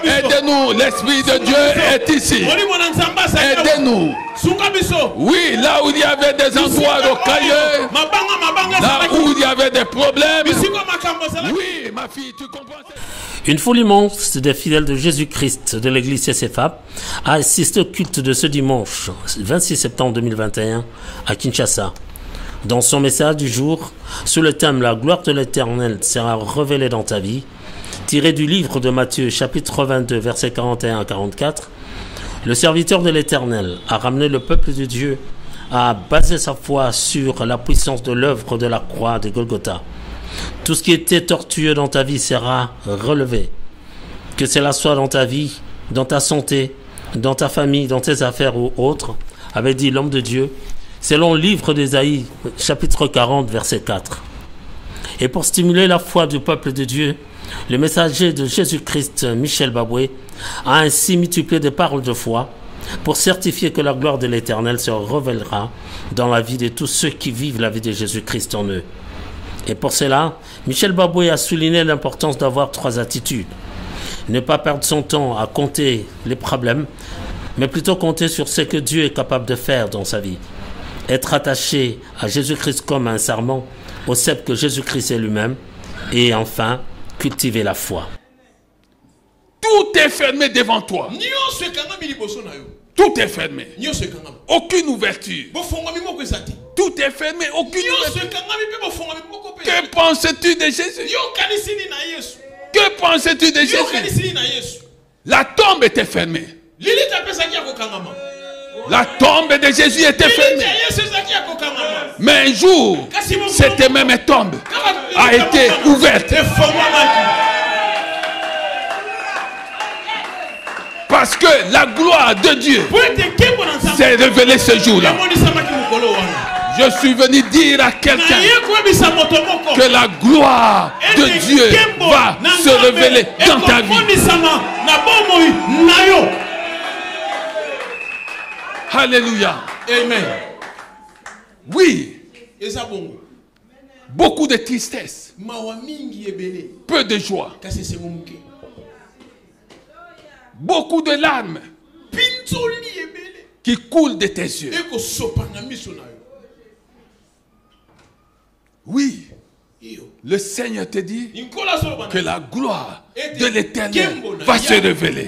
Aidez-nous, l'Esprit de Dieu est ici. Aidez-nous. Oui, là où il y avait des endroits rocailleux, là où il y avait des problèmes. Oui, ma fille, tu comprends? Une foule immense des fidèles de Jésus-Christ de l'église CCFA a assisté au culte de ce dimanche 26 septembre 2021 à Kinshasa. Dans son message du jour, sous le thème « La gloire de l'Éternel sera révélée dans ta vie », tiré du livre de Matthieu chapitre 22 versets 41 à 44, le serviteur de l'Éternel a ramené le peuple de Dieu à baser sa foi sur la puissance de l'œuvre de la croix de Golgotha. Tout ce qui était tortueux dans ta vie sera relevé. Que cela soit dans ta vie, dans ta santé, dans ta famille, dans tes affaires ou autres, avait dit l'homme de Dieu, selon le livre d'Ésaïe, chapitre 40, verset 4. Et pour stimuler la foi du peuple de Dieu, le messager de Jésus-Christ, Michel Baboué, a ainsi multiplié des paroles de foi pour certifier que la gloire de l'Éternel se révélera dans la vie de tous ceux qui vivent la vie de Jésus-Christ en eux. Et pour cela, Michel Baboué a souligné l'importance d'avoir 3 attitudes. Ne pas perdre son temps à compter les problèmes, mais plutôt compter sur ce que Dieu est capable de faire dans sa vie. Être attaché à Jésus-Christ comme un serment, au cep que Jésus-Christ est lui-même. Et enfin, cultiver la foi. Tout est fermé devant toi. Tout est fermé. Aucune ouverture. Tout est fermé. Aucune ouverture. Que penses-tu de Jésus? Que penses-tu de Jésus? La tombe était fermée. La tombe de Jésus était fermée. Mais un jour, cette même tombe a été ouverte. Parce que la gloire de Dieu s'est révélée ce jour-là. Je suis venu dire à quelqu'un que la gloire de Dieu va se révéler dans ta vie. Alléluia. Amen. Oui. Beaucoup de tristesse. Peu de joie. Beaucoup de larmes qui coulent de tes yeux. Oui. Le Seigneur te dit que la gloire de l'Éternel va se révéler.